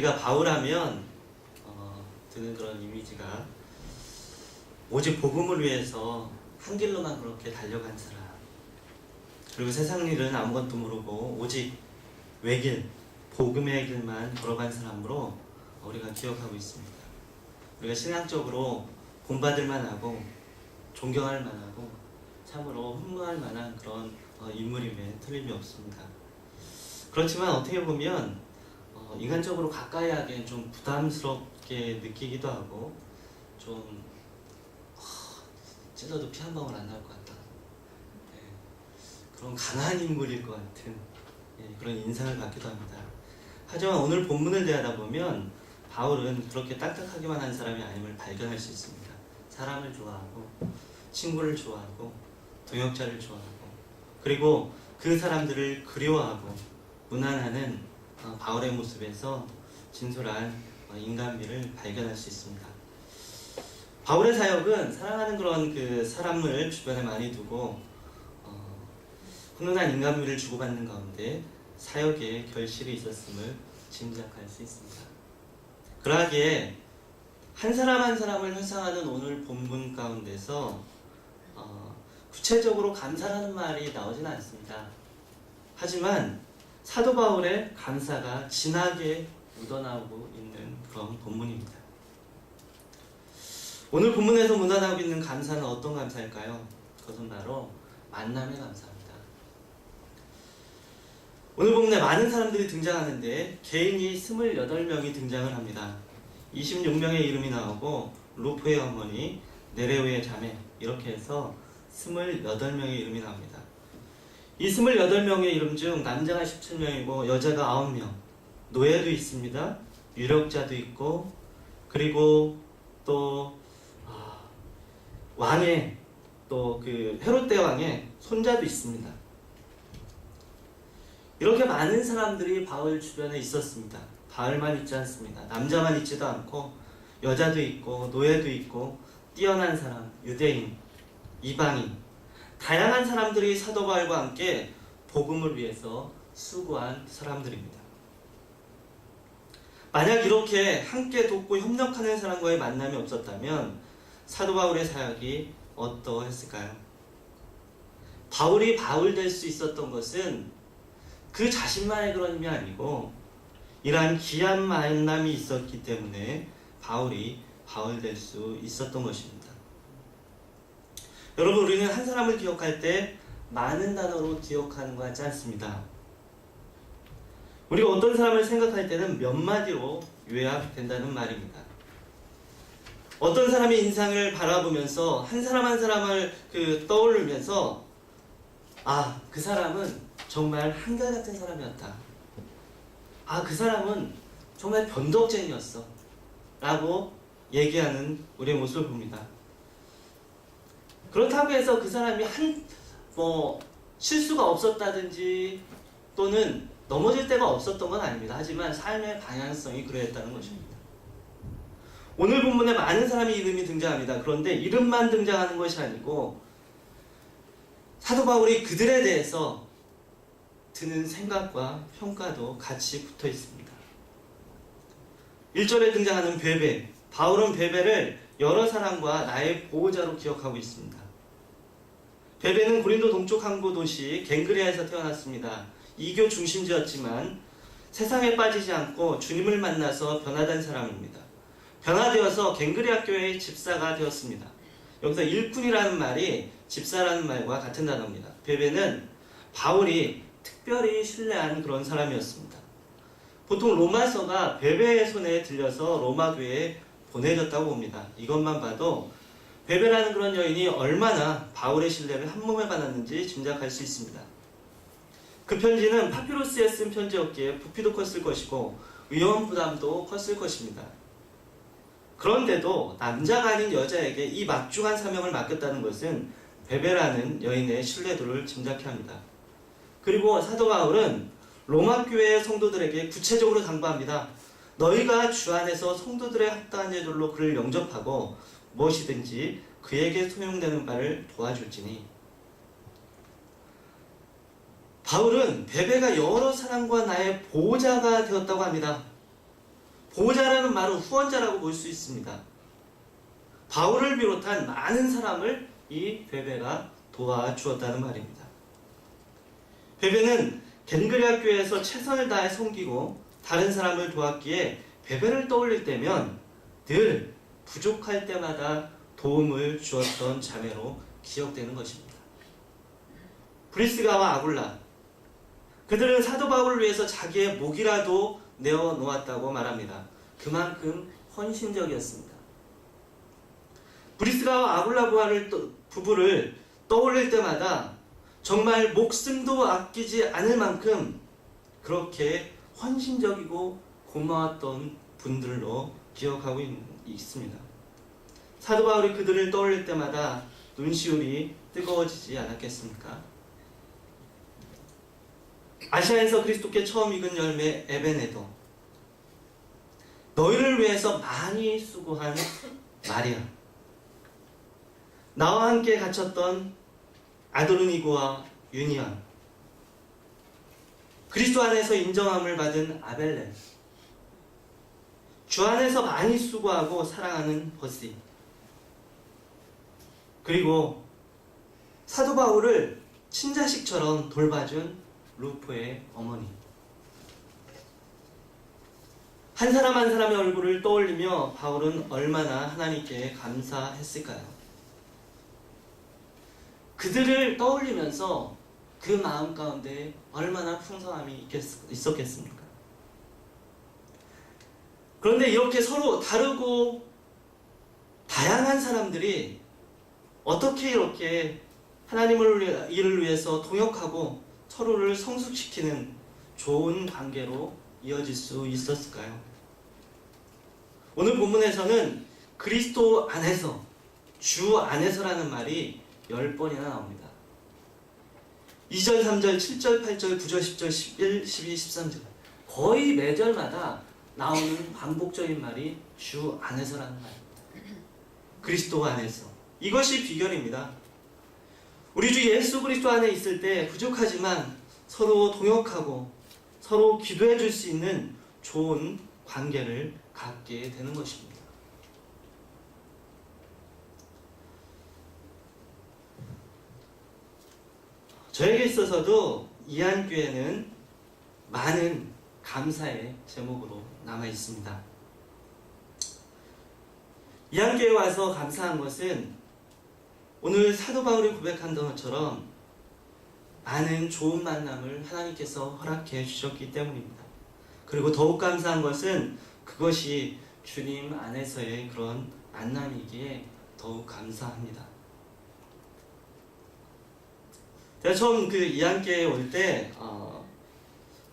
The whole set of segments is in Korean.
우리가 바울하면 드는 그런 이미지가 오직 복음을 위해서 한 길로만 그렇게 달려간 사람, 그리고 세상 일은 아무것도 모르고 오직 외길, 복음의 길만 걸어간 사람으로 우리가 기억하고 있습니다. 우리가 신앙적으로 본받을 만하고 존경할 만하고 참으로 흠모할 만한 그런 인물임에 틀림이 없습니다. 그렇지만 어떻게 보면 인간적으로 가까이 하기엔 좀 부담스럽게 느끼기도 하고 좀 찔러도 피 한 방울 안 나올 것 같다. 네, 그런 강한 인물일 것 같은 그런 인상을 갖기도 합니다. 하지만 오늘 본문을 대하다 보면 바울은 그렇게 딱딱하기만 한 사람이 아님을 발견할 수 있습니다. 사람을 좋아하고 친구를 좋아하고 동역자를 좋아하고 그리고 그 사람들을 그리워하고 무난하는 바울의 모습에서 진솔한 인간미를 발견할 수 있습니다. 바울의 사역은 사랑하는 그런 그 사람을 주변에 많이 두고 훈훈한 인간미를 주고받는 가운데 사역에 결실이 있었음을 짐작할 수 있습니다. 그러하기에 한 사람 한 사람을 회상하는 오늘 본문 가운데서 구체적으로 감사라는 말이 나오진 않습니다. 하지만 사도 바울의 감사가 진하게 묻어나오고 있는 그런 본문입니다. 오늘 본문에서 묻어나오고 있는 감사는 어떤 감사일까요? 그것은 바로 만남의 감사입니다. 오늘 본문에 많은 사람들이 등장하는데 개인이 28명이 등장을 합니다. 26명의 이름이 나오고 루프의 어머니, 네레오의 자매 이렇게 해서 28명의 이름이 나옵니다. 이 28명의 이름 중 남자가 17명이고 여자가 9명, 노예도 있습니다. 유력자도 있고 그리고 또 왕의 또 그 헤롯 대왕의 손자도 있습니다. 이렇게 많은 사람들이 바울 주변에 있었습니다. 바울만 있지 않습니다. 남자만 있지도 않고 여자도 있고 노예도 있고 뛰어난 사람, 유대인, 이방인 다양한 사람들이 사도 바울과 함께 복음을 위해서 수고한 사람들입니다. 만약 이렇게 함께 돕고 협력하는 사람과의 만남이 없었다면 사도 바울의 사역이 어떠했을까요? 바울이 바울 될 수 있었던 것은 그 자신만의 그런 힘이 아니고 이러한 귀한 만남이 있었기 때문에 바울이 바울 될 수 있었던 것입니다. 여러분, 우리는 한 사람을 기억할 때 많은 단어로 기억하는 것 같지 않습니다. 우리가 어떤 사람을 생각할 때는 몇 마디로 요약된다는 말입니다. 어떤 사람의 인상을 바라보면서 한 사람 한 사람을 떠올리면서 그 사람은 정말 한결같은 사람이었다. 그 사람은 정말 변덕쟁이였어. 라고 얘기하는 우리의 모습을 봅니다. 그렇다고 해서 그 사람이 실수가 없었다든지 또는 넘어질 때가 없었던 건 아닙니다. 하지만 삶의 방향성이 그러했다는 것입니다. 오늘 본문에 많은 사람의 이름이 등장합니다. 그런데 이름만 등장하는 것이 아니고 사도 바울이 그들에 대해서 드는 생각과 평가도 같이 붙어 있습니다. 1절에 등장하는 베베, 바울은 베베를 여러 사람과 나의 보호자로 기억하고 있습니다. 베베는 고린도 동쪽 항구 도시 갱그레아에서 태어났습니다. 이교 중심지였지만 세상에 빠지지 않고 주님을 만나서 변화된 사람입니다. 변화되어서 갱그레아 교회의 집사가 되었습니다. 여기서 일꾼이라는 말이 집사라는 말과 같은 단어입니다. 베베는 바울이 특별히 신뢰한 그런 사람이었습니다. 보통 로마서가 베베의 손에 들려서 로마 교회에 보내졌다고 봅니다. 이것만 봐도 베베라는 그런 여인이 얼마나 바울의 신뢰를 한몸에 받았는지 짐작할 수 있습니다. 그 편지는 파피루스에 쓴 편지였기에 부피도 컸을 것이고 위험 부담도 컸을 것입니다. 그런데도 남자가 아닌 여자에게 이 막중한 사명을 맡겼다는 것은 베베라는 여인의 신뢰도를 짐작해야 합니다. 그리고 사도 바울은 로마 교회의 성도들에게 구체적으로 당부합니다. 너희가 주 안에서 성도들의 합당한 예절로 그를 영접하고 무엇이든지 그에게 소용되는 바를 도와줄지니. 바울은 베베가 여러 사람과 나의 보호자가 되었다고 합니다. 보호자라는 말은 후원자라고 볼 수 있습니다. 바울을 비롯한 많은 사람을 이 베베가 도와주었다는 말입니다. 베베는 겐그레아 교회에서 최선을 다해 섬기고 다른 사람을 도왔기에 베베를 떠올릴 때면 늘 부족할 때마다 도움을 주었던 자매로 기억되는 것입니다. 브리스가와 아굴라, 그들은 사도 바울을 위해서 자기의 목이라도 내어놓았다고 말합니다. 그만큼 헌신적이었습니다. 브리스가와 아굴라 부부를 떠올릴 때마다 정말 목숨도 아끼지 않을 만큼 그렇게 헌신적이고 고마웠던 분들로 기억하고 있습니다. 사도 바울이 그들을 떠올릴 때마다 눈시울이 뜨거워지지 않았겠습니까? 아시아에서 그리스도께 처음 익은 열매 에베네도, 너희를 위해서 많이 수고한 마리아, 나와 함께 갇혔던 아도르니고와 유니안, 그리스도 안에서 인정함을 받은 아벨레, 주 안에서 많이 수고하고 사랑하는 버시, 그리고 사도 바울을 친자식처럼 돌봐준 루프의 어머니. 한 사람 한 사람의 얼굴을 떠올리며 바울은 얼마나 하나님께 감사했을까요? 그들을 떠올리면서 그 마음 가운데 얼마나 풍성함이 있었겠습니까? 그런데 이렇게 서로 다르고 다양한 사람들이 어떻게 이렇게 하나님을 일을 위해서 동역하고 서로를 성숙시키는 좋은 관계로 이어질 수 있었을까요? 오늘 본문에서는 그리스도 안에서, 주 안에서라는 말이 10번이나 나옵니다. 2절, 3절, 7절, 8절, 9절, 10절, 11, 12, 13절 거의 매절마다 나오는 반복적인 말이 주 안에서라는 말입니다. 그리스도 안에서. 이것이 비결입니다. 우리 주 예수 그리스도 안에 있을 때 부족하지만 서로 동역하고 서로 기도해 줄 수 있는 좋은 관계를 갖게 되는 것입니다. 저에게 있어서도 이안교회는 많은 감사의 제목으로 남아 있습니다. 이안교회에 와서 감사한 것은 오늘 사도 바울이 고백한 것처럼 많은 좋은 만남을 하나님께서 허락해 주셨기 때문입니다. 그리고 더욱 감사한 것은 그것이 주님 안에서의 그런 만남이기에 더욱 감사합니다. 제가 처음 이안교회에 올 때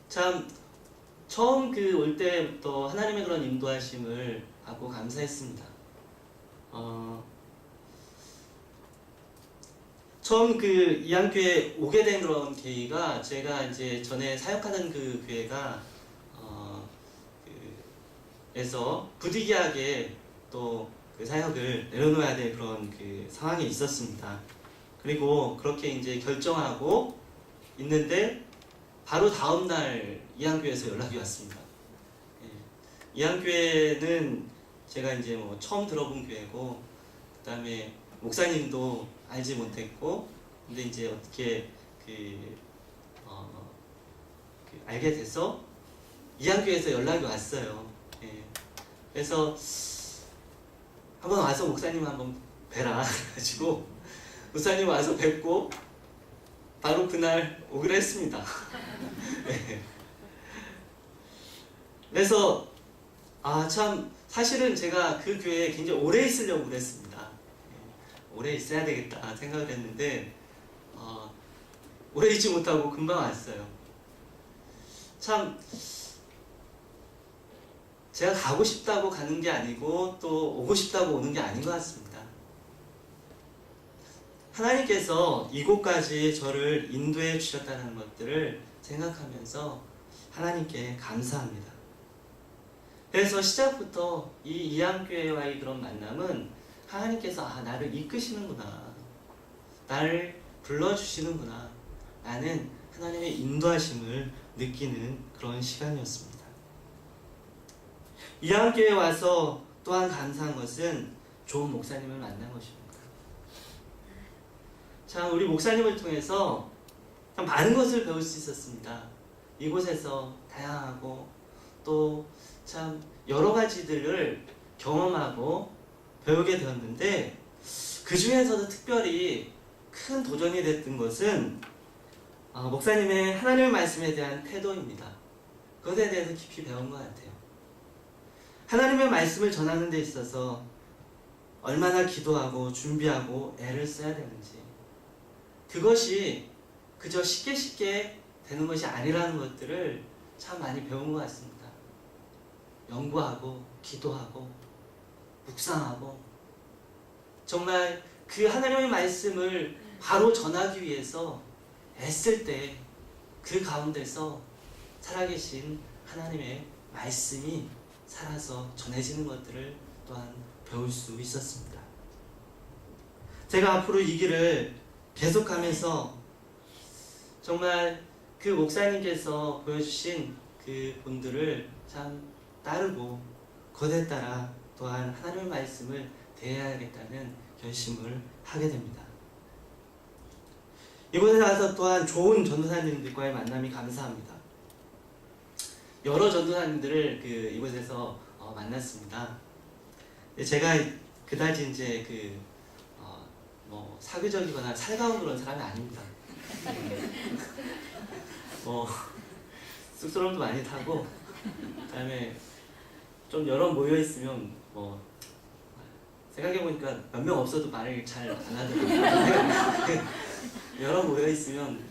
참 처음 올 때부터 하나님의 그런 인도하심을 받고 감사했습니다. 처음 이안교회에 오게 된 그런 계기가, 제가 이제 전에 사역하는 그 교회가 에서 부득이하게 또 그 사역을 내려놓아야 될 그런 상황이 있었습니다. 그리고 그렇게 이제 결정하고 있는데 바로 다음 날 이안교회에서 연락이 왔습니다. 이안교회는 제가 이제 처음 들어본 교회고, 그 다음에 목사님도 알지 못했고, 근데 이제 어떻게 알게 돼서 이안교회에서 연락이 왔어요. 그래서 한번 와서 목사님 한번 뵈라 가지고 목사님 와서 뵙고 바로 그날 오기로 했습니다. 그래서 참 사실은 제가 그 교회에 굉장히 오래 있으려고 그랬습니다. 오래 있어야 되겠다 생각을 했는데 오래 있지 못하고 금방 왔어요. 참 제가 가고 싶다고 가는 게 아니고 또 오고 싶다고 오는 게 아닌 것 같습니다. 하나님께서 이곳까지 저를 인도해 주셨다는 것들을 생각하면서 하나님께 감사합니다. 그래서 시작부터 이 이안교회와의 그런 만남은 하나님께서 나를 이끄시는구나, 나를 불러주시는구나 라는 하나님의 인도하심을 느끼는 그런 시간이었습니다. 이한교회에 와서 또한 감사한 것은 좋은 목사님을 만난 것입니다. 참 우리 목사님을 통해서 참 많은 것을 배울 수 있었습니다. 이곳에서 다양하고 또 참 여러 가지들을 경험하고 배우게 되었는데, 그 중에서도 특별히 큰 도전이 됐던 것은 목사님의 하나님의 말씀에 대한 태도입니다. 그것에 대해서 깊이 배운 것 같아요. 하나님의 말씀을 전하는 데 있어서 얼마나 기도하고 준비하고 애를 써야 되는지, 그것이 그저 쉽게 되는 것이 아니라는 것들을 참 많이 배운 것 같습니다. 연구하고 기도하고 묵상하고 정말 그 하나님의 말씀을 바로 전하기 위해서 애쓸 때 그 가운데서 살아계신 하나님의 말씀이 살아서 전해지는 것들을 또한 배울 수 있었습니다. 제가 앞으로 이 길을 계속하면서 정말 그 목사님께서 보여주신 그 본들을 참 따르고 그것에 따라 또한 하나님의 말씀을 대해야겠다는 결심을 하게 됩니다. 이곳에 가서 또한 좋은 전도사님들과의 만남이 감사합니다. 여러 전도사님들을 이곳에서 만났습니다. 제가 그다지 이제 사교적이거나 살가운 그런 사람이 아닙니다. 쑥스러움도 많이 타고, 그다음에 좀 여러 모여 있으면 생각해 보니까 몇 명 없어도 말을 잘 안 하더라고요. 여러 모여 있으면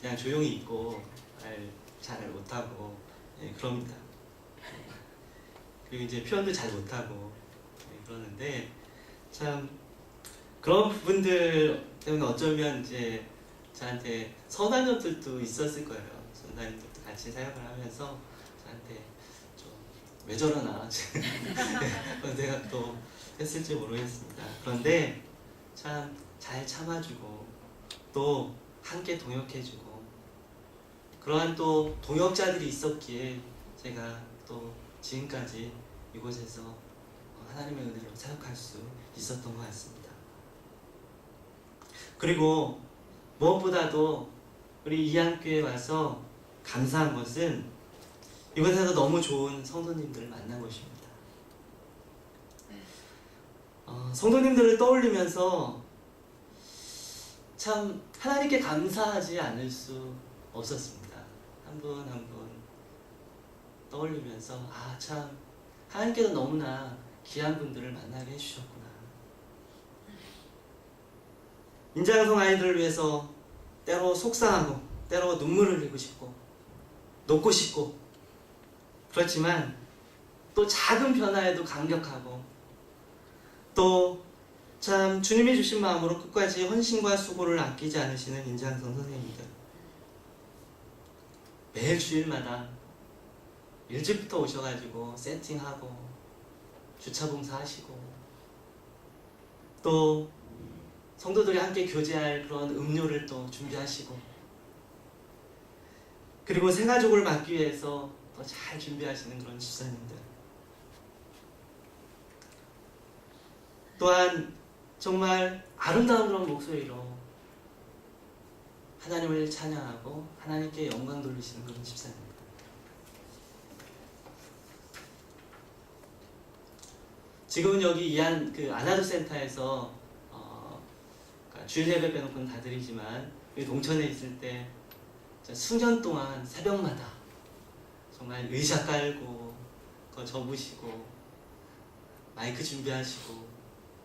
그냥 조용히 있고 말 잘 못하고 그럽니다. 그리고 이제 표현도 잘 못하고 그러는데, 참 그런 부분들 때문에 어쩌면 이제 저한테 선한 점들도 있었을 거예요. 선생님들도 같이 사역을 하면서 저한테 좀 왜 저러나 그런 생각도 했을지 모르겠습니다. 그런데 참 잘 참아주고 또 함께 동역해주고 그러한 또 동역자들이 있었기에 제가 또 지금까지 이곳에서 하나님의 은혜로 사역할 수 있었던 것 같습니다. 그리고 무엇보다도 우리 이한교회에 와서 감사한 것은 이곳에서 너무 좋은 성도님들을 만난 것입니다. 성도님들을 떠올리면서 참 하나님께 감사하지 않을 수 없었습니다. 한 분 한 분 떠올리면서 참 하나님께서 너무나 귀한 분들을 만나게 해주셨구나. 인자양성 아이들을 위해서 때로 속상하고 때로 눈물을 흘리고 싶고 녹고 싶고, 그렇지만 또 작은 변화에도 감격하고 또 참 주님이 주신 마음으로 끝까지 헌신과 수고를 아끼지 않으시는 인자양성 선생님들, 매일 주일마다 일찍부터 오셔가지고 세팅하고 주차봉사 하시고 또 성도들이 함께 교제할 그런 음료를 또 준비하시고, 그리고 새가족을 맡기 위해서 더 잘 준비하시는 그런 집사님들, 또한 정말 아름다운 그런 목소리로 하나님을 찬양하고 하나님께 영광 돌리시는 그런 집사님들, 지금은 여기 아나도 센터에서 주일 예배 빼놓고는 다 드리지만 동천에 있을 때 수년 동안 새벽마다 정말 의자 깔고 그거 접으시고 마이크 준비하시고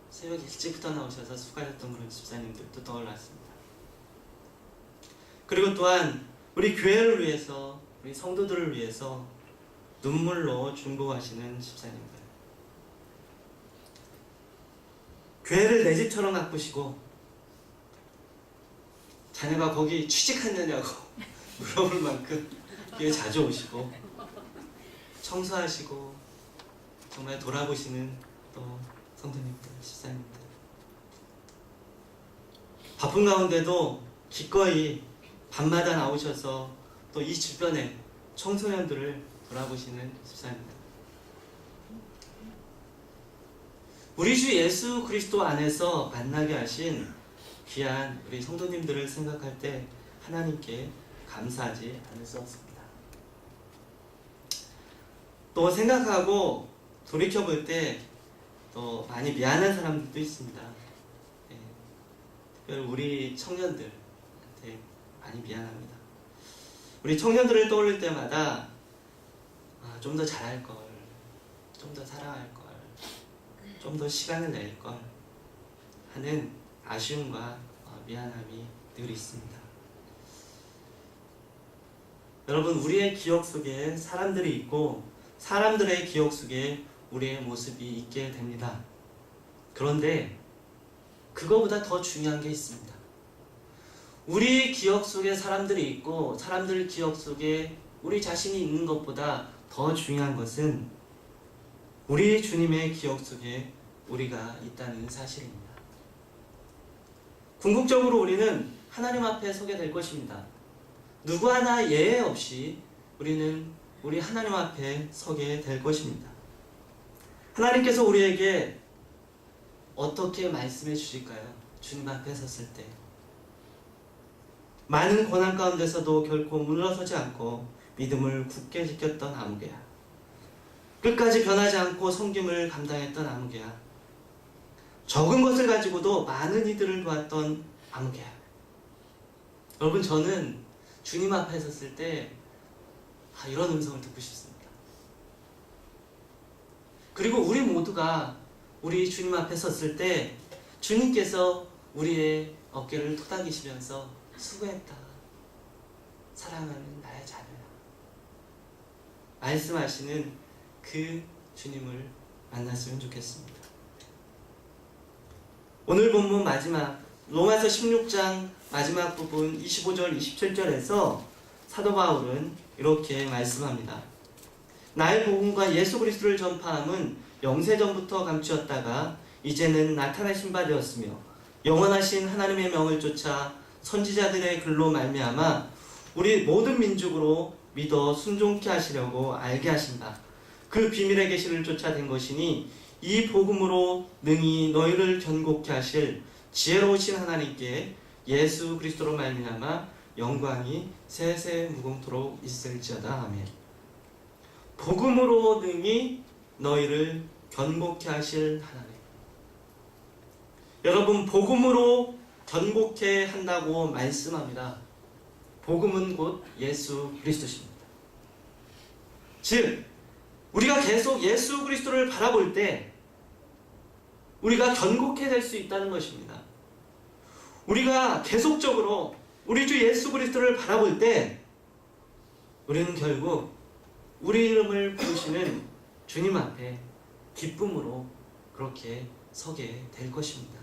새벽 일찍부터 나오셔서 수고하셨던 그런 집사님들도 떠올랐습니다. 그리고 또한 우리 교회를 위해서, 우리 성도들을 위해서 눈물로 중보하시는 집사님들, 교회를 내 집처럼 가꾸시고 자네가 거기 취직했느냐고 물어볼 만큼 교회 자주 오시고 청소하시고 정말 돌아보시는 또 성도님들, 집사님들, 바쁜 가운데도 기꺼이 밤마다 나오셔서 또 이 주변에 청소년들을 돌아보시는 집사님들, 우리 주 예수 그리스도 안에서 만나게 하신 귀한 우리 성도님들을 생각할 때 하나님께 감사하지 않을 수 없습니다. 또 생각하고 돌이켜볼 때 또 많이 미안한 사람들도 있습니다. 특별히 우리 청년들한테 많이 미안합니다. 우리 청년들을 떠올릴 때마다 좀 더 잘할 걸, 좀 더 사랑할 걸, 좀 더 시간을 낼 걸 하는 아쉬움과 미안함이 늘 있습니다. 여러분, 우리의 기억 속에 사람들이 있고 사람들의 기억 속에 우리의 모습이 있게 됩니다. 그런데 그거보다 더 중요한 게 있습니다. 우리 기억 속에 사람들이 있고 사람들 기억 속에 우리 자신이 있는 것보다 더 중요한 것은 우리 주님의 기억 속에 우리가 있다는 사실입니다. 궁극적으로 우리는 하나님 앞에 서게 될 것입니다. 누구 하나 예외 없이 우리는 우리 하나님 앞에 서게 될 것입니다. 하나님께서 우리에게 어떻게 말씀해 주실까요? 주님 앞에 섰을 때 많은 고난 가운데서도 결코 물러서지 않고 믿음을 굳게 지켰던 아무개야, 끝까지 변하지 않고 섬김을 감당했던 아무개야, 적은 것을 가지고도 많은 이들을 도왔던 아무개야. 여러분, 저는 주님 앞에 섰을 때 이런 음성을 듣고 싶습니다. 그리고 우리 모두가 우리 주님 앞에 섰을 때 주님께서 우리의 어깨를 토닥이시면서 수고했다, 사랑하는 나의 자녀야 말씀하시는 그 주님을 만났으면 좋겠습니다. 오늘 본문 마지막 로마서 16장 마지막 부분 25절 27절에서 사도 바울은 이렇게 말씀합니다. 나의 복음과 예수 그리스도를 전파함은 영세전부터 감추었다가 이제는 나타나신 바 되었으며 영원하신 하나님의 명을 쫓아 선지자들의 글로 말미암아 우리 모든 민족으로 믿어 순종케 하시려고 알게 하신다. 그 비밀의 계시를 쫓아 된 것이니 이 복음으로 능히 너희를 견고케 하실 지혜로우신 하나님께 예수 그리스도로 말미암아 영광이 세세 무궁토록 있을지어다. 아멘. 복음으로 능히 너희를 견고케 하실 하나님. 여러분, 복음으로 견고케 한다고 말씀합니다. 복음은 곧 예수 그리스도십니다. 즉, 우리가 계속 예수 그리스도를 바라볼 때 우리가 견고케 될 수 있다는 것입니다. 우리가 계속적으로 우리 주 예수 그리스도를 바라볼 때 우리는 결국 우리 이름을 부르시는 주님 앞에 기쁨으로 그렇게 서게 될 것입니다.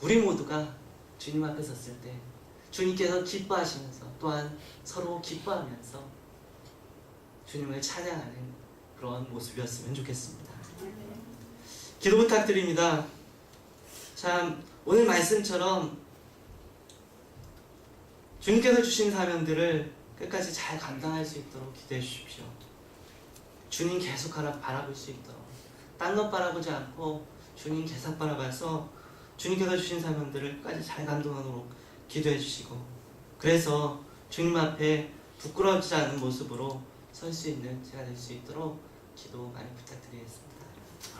우리 모두가 주님 앞에 섰을 때 주님께서 기뻐하시면서 또한 서로 기뻐하면서 주님을 찬양하는 그런 모습이었으면 좋겠습니다. 기도 부탁드립니다. 참, 오늘 말씀처럼 주님께서 주신 사명들을 끝까지 잘 감당할 수 있도록 기도해 주십시오. 주님 계속 바라볼 수 있도록, 딴 것 바라보지 않고 주님 계속 바라봐서 주님께서 주신 사명들을 끝까지 잘 감당하도록 기도해 주시고, 그래서 주님 앞에 부끄러워지지 않은 모습으로 설 수 있는 제가 될 수 있도록 기도 많이 부탁드리겠습니다.